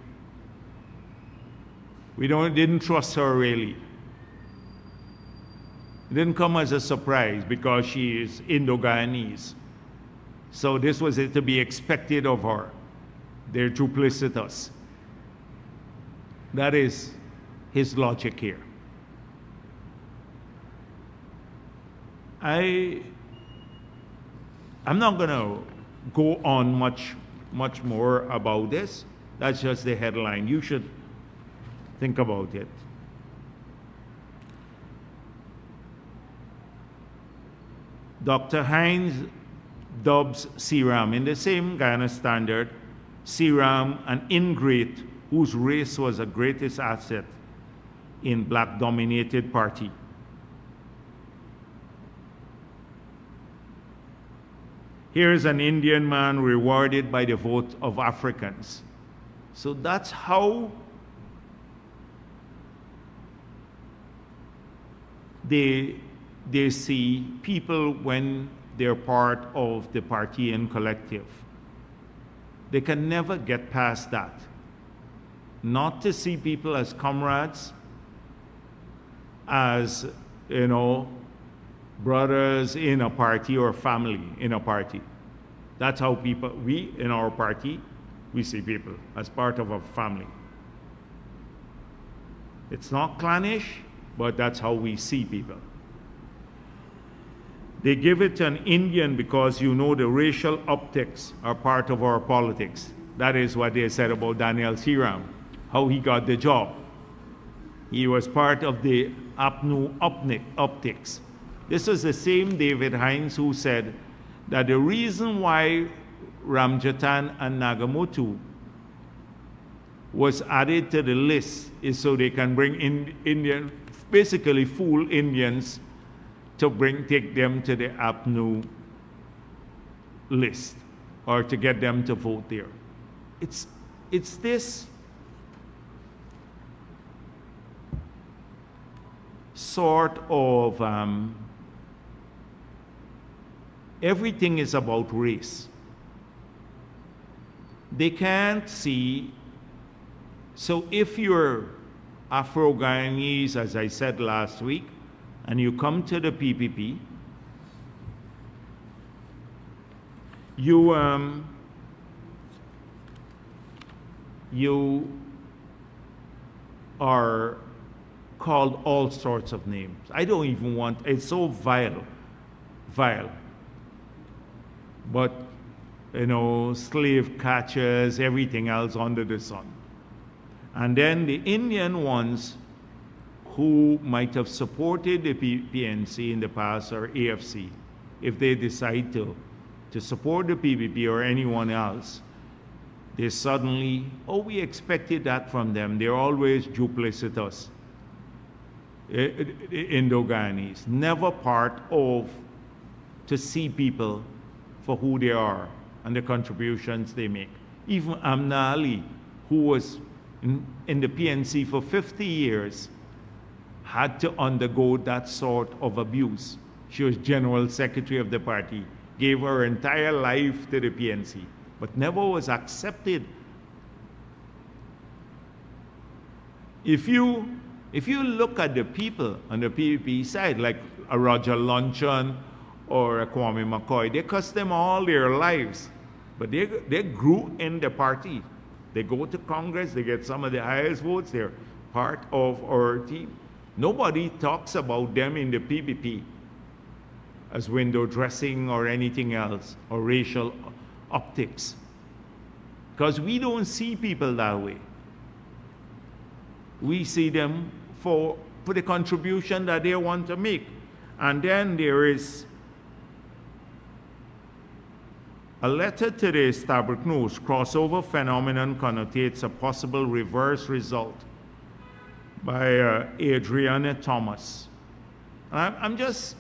We didn't trust her really. It didn't come as a surprise because she is Indo-Guyanese. So this was to be expected of her. They're duplicitous. That is his logic here. I'm not going to go on much more about this. That's just the headline. You should think about it. Dr. Hines dubs Seram in the same Ghana Standard, Seram an ingrate whose race was the greatest asset in black-dominated party. Here is an Indian man rewarded by the vote of Africans. So that's how they see people when they're part of the party and collective. They can never get past that. Not to see people as comrades, as, brothers in a party or family in a party. That's how we in our party, we see people as part of a family. It's not clannish, but that's how we see people. They give it to an Indian because the racial optics are part of our politics. That is what they said about Daniel Seram, how he got the job. He was part of the APNU optics. This is the same David Hines who said that the reason why Ramjatan and Nagamutu was added to the list is so they can bring in basically fool Indians to take them to the APNU list or to get them to vote there. It's this sort of everything is about race. They can't see. So if you're Afro-Guyanese, as I said last week, and you come to the PPP, you are called all sorts of names. I don't even want, it's so vile. But, slave catchers, everything else under the sun. And then the Indian ones who might have supported the PNC in the past, or AFC, if they decide to support the PPP or anyone else, they suddenly, we expected that from them. They're always duplicitous. Indo-Guyanese, never part of to see people for who they are and the contributions they make. Even Amna Ali, who was in the PNC for 50 years, had to undergo that sort of abuse. She was general secretary of the party, gave her entire life to the PNC, but never was accepted. If you look at the people on the PPP side, like a Roger Luncheon or a Kwame McCoy, they cost them all their lives, but they grew in the party. They go to Congress, they get some of the highest votes, they're part of our team. Nobody talks about them in the PPP as window dressing or anything else, or racial optics, because we don't see people that way. We see them for the contribution that they want to make. And then there is a letter to the established news. Crossover phenomenon connotates a possible reverse result, by Adriana Thomas. I'm just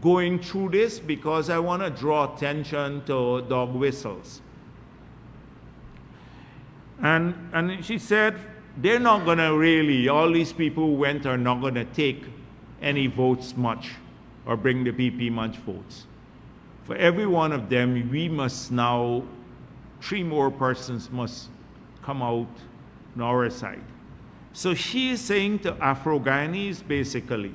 going through this because I want to draw attention to dog whistles. And she said, they're not going to really, all these people who went are not going to take any votes much or bring the PP much votes. For every one of them, we must now, 3 more persons must come out on our side. So she is saying to Afro-Guyanese, basically,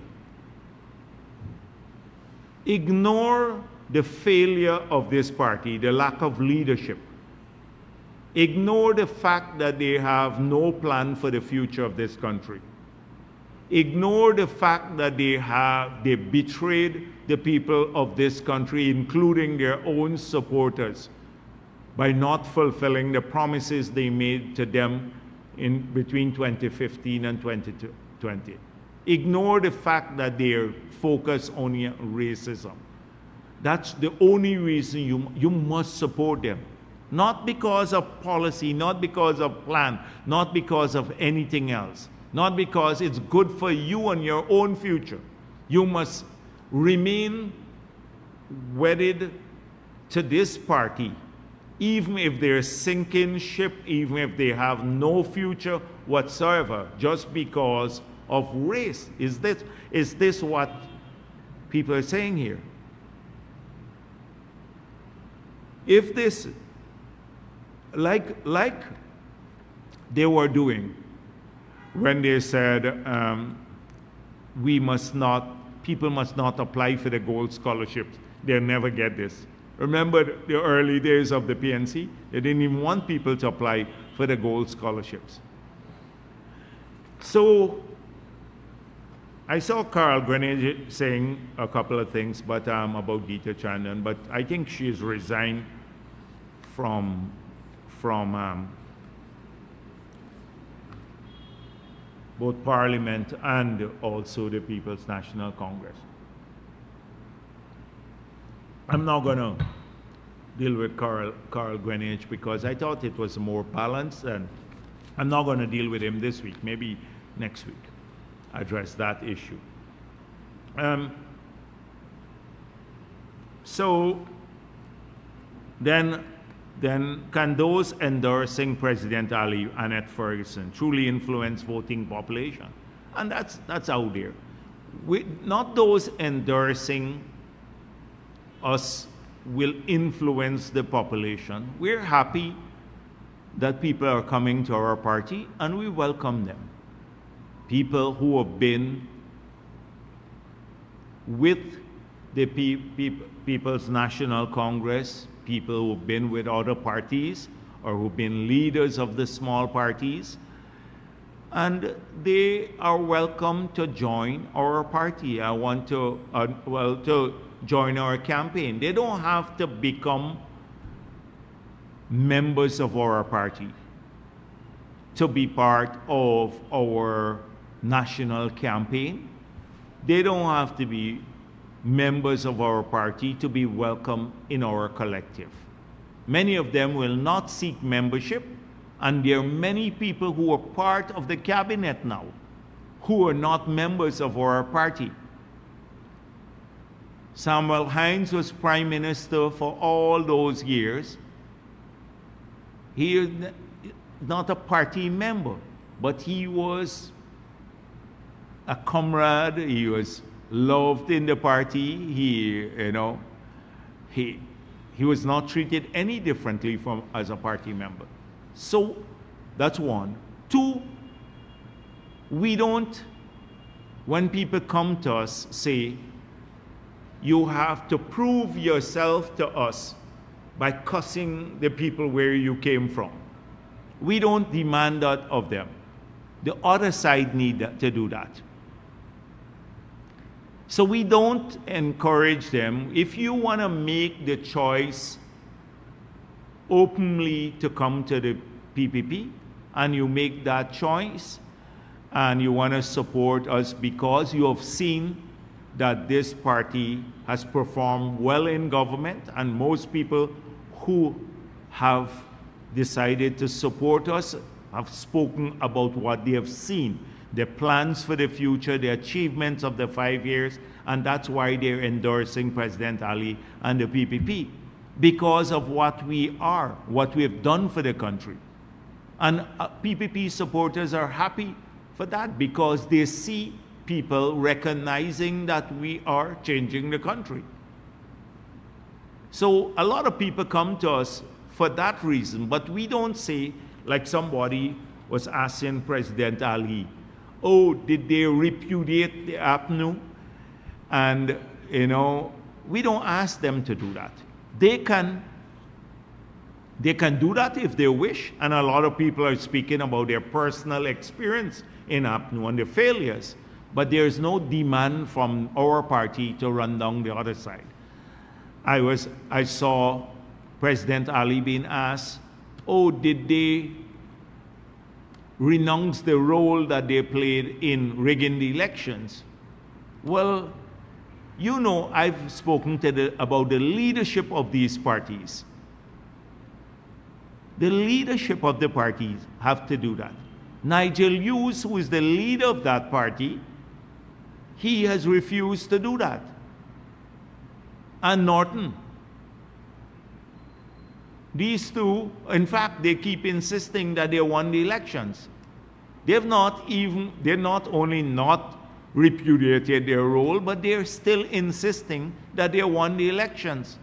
ignore the failure of this party, the lack of leadership. Ignore the fact that they have no plan for the future of this country. Ignore the fact that they betrayed the people of this country, including their own supporters, by not fulfilling the promises they made to them in between 2015 and 2020. Ignore the fact that they're focused only on racism. That's the only reason you must support them. Not because of policy, not because of plan, not because of anything else, not because it's good for you and your own future. You must remain wedded to this party, even if they're sinking ship, even if they have no future whatsoever, just because of race. Is this what people are saying here? If this, like they were doing when they said people must not apply for the gold scholarships, they'll never get this. Remember the early days of the PNC? They didn't even want people to apply for the gold scholarships. So I saw Carl Greenidge saying a couple of things about Geeta Chandan, but I think she's resigned from both Parliament and also the People's National Congress. I'm not going to deal with Carl Greenidge because I thought it was more balanced, and I'm not going to deal with him this week. Maybe next week address that issue. So then can those endorsing President Ali, Annette Ferguson, truly influence voting population? And that's out there. Not those endorsing us will influence the population. We're happy that people are coming to our party, and we welcome them. People who have been with the People's National Congress, people who've been with other parties, or who've been leaders of the small parties, and they are welcome to join our party. I want to, to join our campaign. They don't have to become members of our party to be part of our national campaign. They don't have to be members of our party to be welcome in our collective. Many of them will not seek membership, and there are many people who are part of the cabinet now who are not members of our party. Samuel Hines was prime minister for all those years. He is not a party member, but he was a comrade. He was loved in the party. He was not treated any differently from as a party member. So that's one. Two, we don't, when people come to us, say, you have to prove yourself to us by cussing the people where you came from. We don't demand that of them. The other side need to do that. So we don't encourage them. If you want to make the choice openly to come to the PPP, and you make that choice, and you want to support us because you have seen that this party has performed well in government, and most people who have decided to support us have spoken about what they have seen, the plans for the future, the achievements of the 5 years, and that's why they're endorsing President Ali and the PPP, because of what we are, what we have done for the country. And PPP supporters are happy for that because they see people recognizing that we are changing the country. So a lot of people come to us for that reason, but we don't say, like somebody was asking President Ali, oh, did they repudiate the APNU? And, we don't ask them to do that. They can do that if they wish, and a lot of people are speaking about their personal experience in APNU and the failures, but there's no demand from our party to run down the other side. I saw President Ali being asked, oh, did they renounce the role that they played in rigging the elections? Well, I've spoken about the leadership of these parties. The leadership of the parties have to do that. Nigel Hughes, who is the leader of that party, he has refused to do that. And Norton. These two, in fact, they keep insisting that they won the elections. They're not only not repudiated their role, but they're still insisting that they won the elections.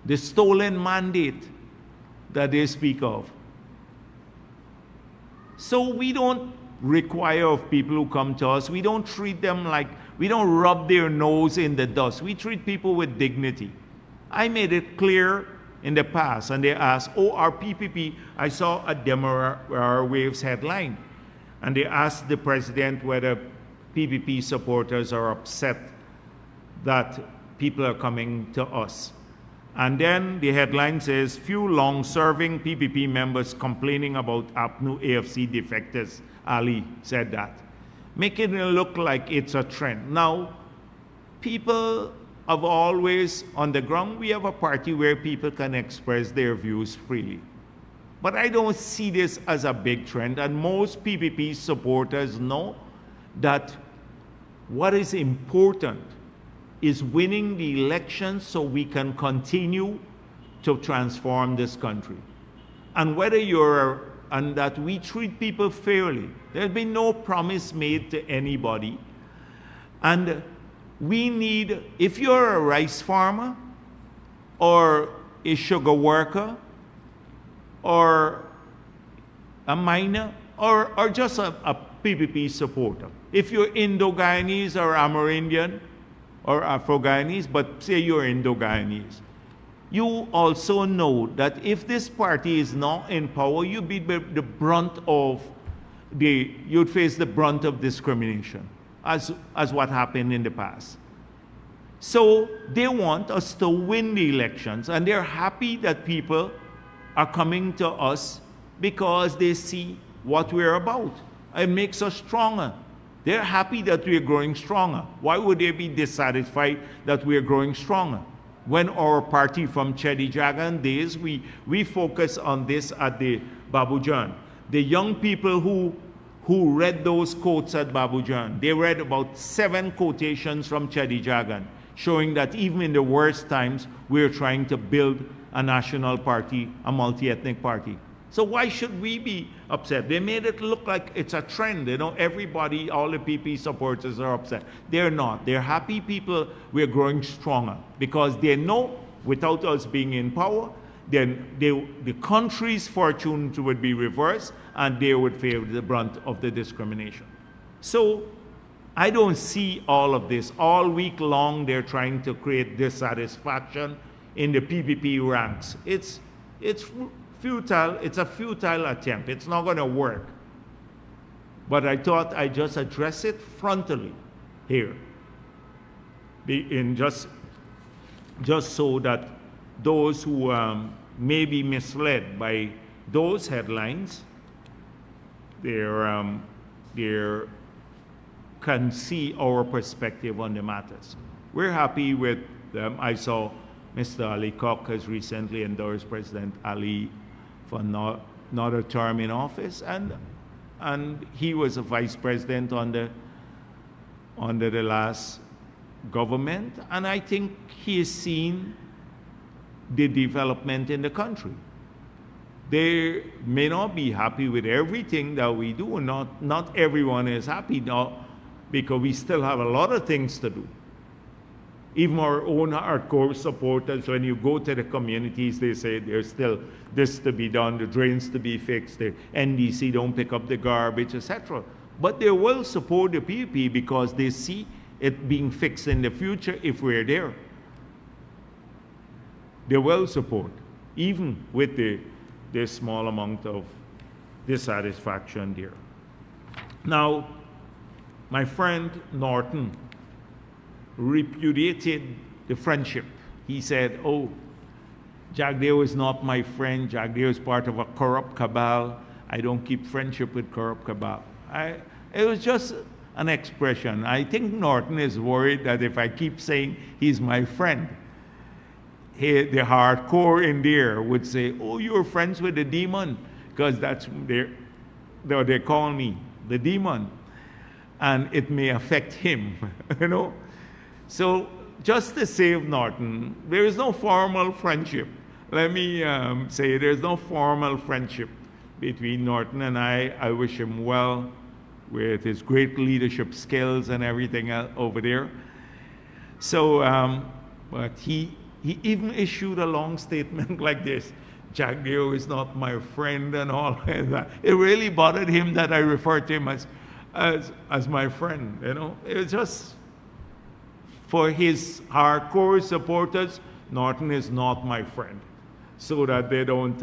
The stolen mandate that they speak of. So we don't require of people who come to us, we don't treat them like, we don't rub their nose in the dust. We treat people with dignity. I made it clear in the past, and they asked, oh, our PPP, I saw a Democrat Waves headline, and they asked the president whether PPP supporters are upset that people are coming to us. And then the headline says, few long-serving PPP members complaining about APNU AFC defectors. Ali said that, making it look like it's a trend. Now, people have always, on the ground, we have a party where people can express their views freely. But I don't see this as a big trend, and most PPP supporters know that what is important is winning the election so we can continue to transform this country. And and that we treat people fairly. There's been no promise made to anybody. And we need, if you're a rice farmer, or a sugar worker, or a miner, or just a PPP supporter. If you're Indo-Guyanese or Amerindian or Afro-Guyanese, but say you're Indo-Guyanese, you also know that if this party is not in power, you be the brunt of you'd face the brunt of discrimination, as what happened in the past. So they want us to win the elections, and they're happy that people are coming to us because they see what we're about. It makes us stronger. They're happy that we're growing stronger. Why would they be dissatisfied that we're growing stronger? When our party from Chedi Jagan days, we focus on this at the Babujan. The young people who read those quotes at Babujan, they read about 7 quotations from Chedi Jagan, showing that even in the worst times, we're trying to build a national party, a multi-ethnic party. So why should we be upset? They made it look like it's a trend. Everybody, all the PP supporters are upset. They're not. They're happy people. We're growing stronger because they know without us being in power, then the country's fortunes would be reversed and they would feel the brunt of the discrimination. So I don't see all of this. All week long, they're trying to create dissatisfaction in the PPP ranks. It's futile. It's a futile attempt. It's not going to work. But I thought I'd just address it frontally here, just so that those who may be misled by those headlines, they can see our perspective on the matters. We're happy with them. I saw Mr. Ali Koch has recently endorsed President Ali for another term in office, and he was a vice president under the last government, and I think he has seen the development in the country. They may not be happy with everything that we do. Not everyone is happy now because we still have a lot of things to do. Even our own hardcore supporters, when you go to the communities, they say there's still this to be done, the drains to be fixed, the NDC don't pick up the garbage, etc. But they will support the PPP because they see it being fixed in the future if we're there. They will support, even with the small amount of dissatisfaction there. Now, my friend Norton repudiated the friendship. He said, oh, Jagdeo is not my friend. Jagdeo is part of a corrupt cabal. I don't keep friendship with corrupt cabal. It was just an expression. I think Norton is worried that if I keep saying he's my friend, the hardcore in there would say, oh, you're friends with the demon, because that's they call me the demon, and it may affect him, So just to save Norton, there is no formal friendship. Let me say there's no formal friendship between Norton and I. I wish him well with his great leadership skills and everything else over there. So, but he even issued a long statement like this: Jagdeo is not my friend and all that. It really bothered him that I referred to him as my friend. It was just for his hardcore supporters. Norton is not my friend, so that they don't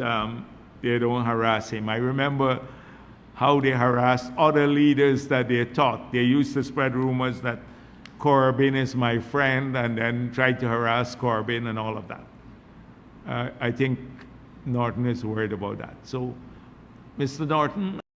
harass him. I remember how they harassed other leaders that they thought. They used to spread rumors that Corbyn is my friend and then tried to harass Corbyn and all of that. I think Norton is worried about that. So, Mr. Norton,